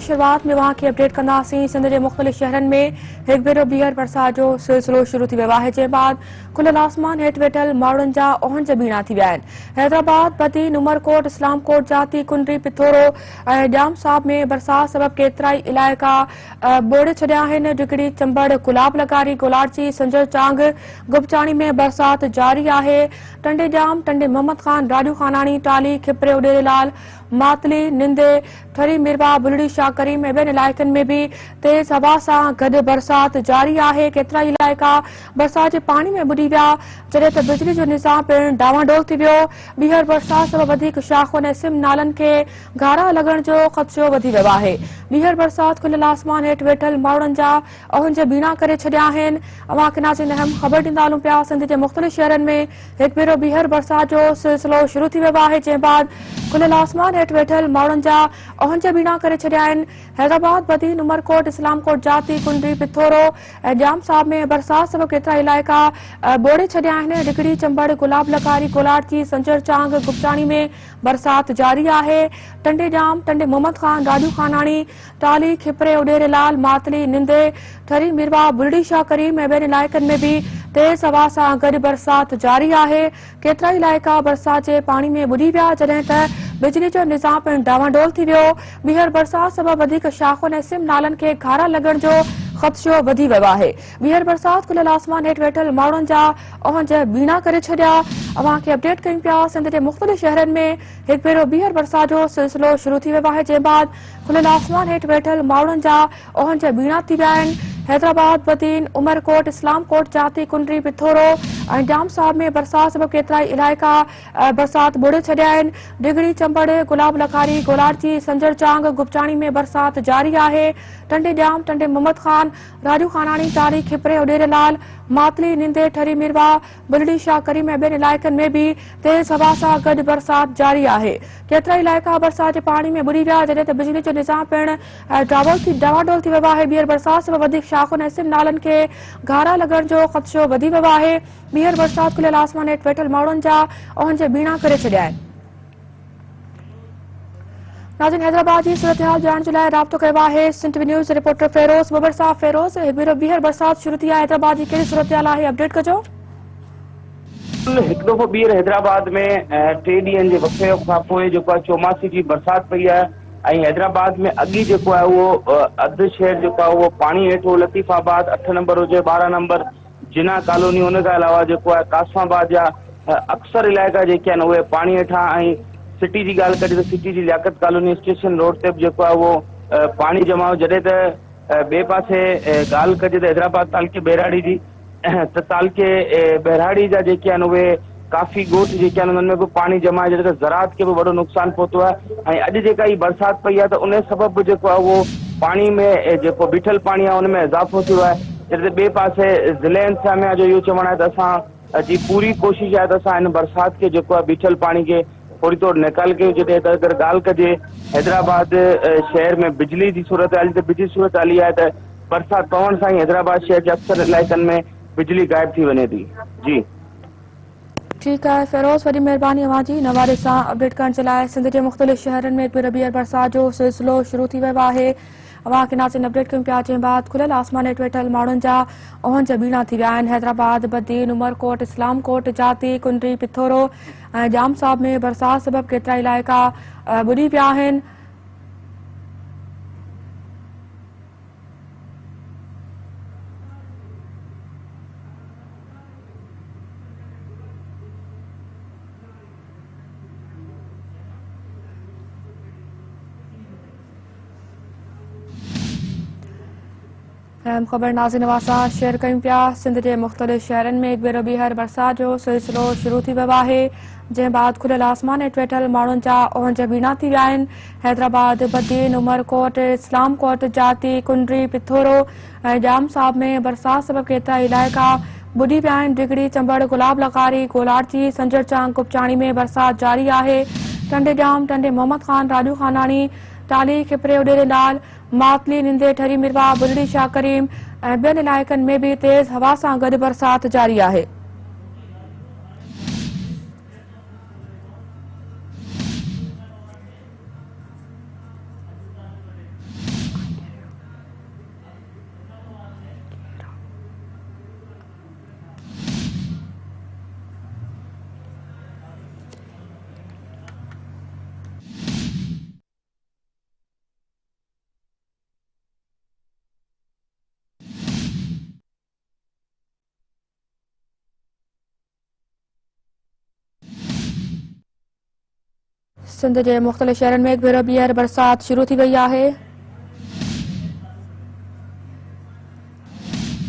शुरुआत में वहां की अपडेट कंदासीं। सिंध के मुख़्तलिफ़ शहरनि में एक भेरो ॿीहर बरसात जो सिलसिलो शुरू थी वियो आहे, जंहिं बाद खुलियल आसमान हेठि वेठल माण्हुनि जा ओहंज बीणा थी विया आहिनि। हैदराबाद, बदी, उमरकोट, इस्लामकोट, जाती, कुंडरी, पिथोरो ऐं जाम साहिब में बरसात सबबि केतिरा ई इलाइक़ा ॿोड़े छॾिया आहिनि। डिगड़ी, चंबड़, गुलाब लगारी, गोलारची, संजर चांग, गुपचाणी में बरसात जारी आहे। टंडे जाम, टंडे मोहम्मद खान, राजू खानानी, टाली, खिपरे, उडेरेलाल, मातली, निंदे, ठरी, मिरवा, बुलड़ी, शाह करीम ऐं ॿियनि इलाइक़नि में भी तेज़ हवा सां गॾु बरसात जारी आहे। केतिरा ई इलाइक़ा बरसात जे पाणी में बुॾी विया, जॾहिं त बिजली जो निज़ाम पिणु डावाडोल थी वियो। ॿीहर बरसात सबबि वधीक शाख़ुनि ऐं सिम नालनि खे घारा लॻण जो ख़दशो वधी वियो आहे। ॿीहर बरसात खुलियल आसमान हेठि वेठल माण्हुनि जा ओहंज बीणा करे छॾिया आहिनि। अवां खे नाज़रीन अहम ख़बर ॾींदा हलूं पिया। सिंध जे मुख़्तलिफ़ शहरनि में हिकु भेरो ॿीहर बरसात जो सिलसिलो शुरू थी वियो आहे, जंहिं बाद खुलियल आसमान हेठि वेठल माण्हुनि जा ओहंज बीणा करे छॾिया आहिनि। हैदराबाद, बदी, उमरकोट, इस्लामकोट, जाती, कुंडरी, पिथोरो ऐं जाम साहिब में बरसात सबबि केतिरा इलाइक़ा ॿोड़े छॾिया आहिनि। डिगड़ी, चंबड़, गुलाब लगारी, गोलारची, संजर चांग, गुपचाणी में बरसात जारी आहे। टंडे जाम, टंडे मोहम्मद खान, राजू खानानी, टाली, खिपरे, उडेरेलाल, मातली, निंदे, ठरी, मिरवा, बुलड़ी, शाह करीम ऐं ॿियनि इलाइक़नि में भी तेज़ हवा सां गॾु बरसात जारी आहे। केतिरा ई इलाइक़ा बरसात जे पाणी में बुॾी विया, जॾहिं त बिजली जो निज़ाम पिणु डावाडोल थी वियो। ॿीहर बरसात सबबि वधीक शाख़ुनि ऐं सिम नालनि खे घारा लॻण जो ख़दशो वधी वियो आहे। ॿीहर बरसात खुलियल आसमान हेठि वेठल माण्हुनि जा ओहंज बीणा करे छॾिया। अवां खे अपडेट कयूं पिया। सिंध जे मुख़्तलिफ़ शहरनि में हिकु भेरो ॿीहर बरसात जो सिलसिलो शुरू थी वियो आहे, जंहिं बाद खुलियल आसमान हेठि वेठल माण्हुनि जा ओहंज बीणा थी विया आहिनि। हैदराबाद, बदीन, उमरकोट, इस्लामकोट, जाती, कुंडरी, पिथोरो ऐं जाम साहिब में बरसात सबबि केतिरा ई इलाइक़ा बरसात ॿोड़े छॾिया आहिनि। डिगड़ी, चंबड़, गुलाब लगारी, गोलारची, संजर चांग, गुपचाणी में बरसात जारी आहे। टंडे जाम, टंडे मोहम्मद खान, राजू खानानी, टारी, खिपरे, उडेरेलाल, मातली, निंदे, ठरी, मिरवा, बुलड़ी, शाह करीम ऐं ॿियनि इलाइक़नि में भी तेज़ हवा सां गॾु बरसात जारी आहे। केतिरा इलाइक़ा बरसात जे पाणी में बुॾी विया, जॾहिं त बिजली जो निज़ाम पिणु डावाडोल थी वियो आहे। ॿीहर बरसात सबबि वधीक शाख़ुनि ऐं सिम नालनि खे घारा लॻण जो ख़दशो वधी वियो आहे। ॿीहर बरसात खुलियल आसमान हेठि वेठल माण्हुनि जा ओहंज बीणा करे छॾिया आहिनि। नाज़रीन, हैदराबाद जी सूरत हाल ॼाणण जे लाइ राब्तो कयो आहे सिंध न्यूज़ रिपोर्टर फेरोज़ बबर साहब। फेरोज़, हिकु भेरो ॿीहर बरसात शुरू थी आहे, हैदराबाद जी कहिड़ी सूरत हाल आहे, अपडेट कजो। हिकु दफ़ो ॿीहर हैदराबाद में 3 ॾींहनि जे वक़्फ़े खां पोइ जेको आहे चौमासी जी बरसात पई आहे ऐं हैदराबाद में अॻी जेको आहे उहो अधु शहर जेको आहे उहो पाणी हेठि, लतीफ़ाबाद 8 नंबर हुजे, 12 नंबर जिना कॉलोनी, हुन खां अलावा जेको आहे कासमाबाद जा अक्सर इलाइक़ा जेके आहिनि उहे पाणी हेठां। ऐं सिटी जी ॻाल्हि कजे त सिटी जी लियाकत कॉलोनी स्टेशन रोड ते बि जेको आहे उहो पाणी जमा हो। जॾहिं त ॿिए पासे ॻाल्हि कजे त हैदराबाद तालुके बेराड़ी जी त तालुके बेराड़ी जा जेके आहिनि उहे काफ़ी ॻोठ जेके आहिनि उन्हनि में बि पाणी जमा आहे, जॾहिं त ज़राअत खे बि वॾो नुक़सानु पहुतो आहे। ऐं अॼु जेका हीअ बरसाति पई आहे त उन सबबि जेको आहे उहो पाणी में जेको बीठल पाणी आहे उन में इज़ाफ़ो थियो आहे। जॾहिं त ॿिए पासे ज़िले इंतिज़ामिया जो इहो चवणु आहे त असां जी पूरी कोशिशि आहे त असां हिन बरसाति खे जेको आहे बीठल पाणी खे थोरी तौरु निकाल कयूं। जॾहिं त अगरि ॻाल्हि कजे हैदराबाद शहर में बिजली जी सूरत हाल, त बिजली सूरत हाली आहे त बरसाति पवण सां ई हैदराबाद शहर जे अक्सर इलाइक़नि में बिजली गायब थी वञे थी। जी ठीकु आहे फेरोज़, वॾी महिरबानी अवां जी नवारे सां अपडेट करण जे लाइ। सिंध जे मुख़्तलिफ़ शहरनि में हिकु भेरो ॿीहर बरसात जो सिलसिलो शुरू थी वियो आहे। अवां खे नाज़रीन अपडेट कयूं पिया, जंहिं बाद खुलियल आसमान हेठि वेठल माण्हुनि जा ओहंज बीणा थी विया आहिनि। हैदराबाद, बदीन, उमरकोट, इस्लामकोट, जाती, कुंडरी, पिथोरो ऐं जाम साहिब में बरसात सबबि केतिरा इलाइक़ा बुॾी विया आहिनि। अहम ख़बर नाज़रीन अवां सां शेयर कयूं पिया। सिंध जे मुख़्तलिफ़ शहरनि में हिकु भेरो ॿीहर बरसात जो सिलसिलो शुरू थी वियो आहे, जंहिं बाद खुलियल आसमान हेठि वेठल माण्हुनि जा ओहंज बीणा थी विया आहिनि। हैदराबाद, बदीन, उमरकोट, इस्लामकोट, जाती, कुंडरी, पिथोरो ऐं जाम साहिब में बरसात सबबि केतिरा इलाइक़ा बुॾी विया आहिनि। डिगड़ी, चंबड़, गुलाब लगारी, गोलारची, संजर चांग, गुपचाणी में बरसात जारी आहे। टंडे जाम, टंडे मोहम्मद खान, राजू खानानी, टाली, खिपरे, उडेरेलाल, मातली, निंदे, ठरी, मिरवा, बुलड़ी, शाह करीम ऐं ॿियनि इलाइक़नि में भी तेज़ हवा सां गॾु बरसात जारी आहे। सिंध जे मुख़्तलिफ़ शहरनि में हिकु भेरो ॿीहर बरसाति शुरू थी वई आहे।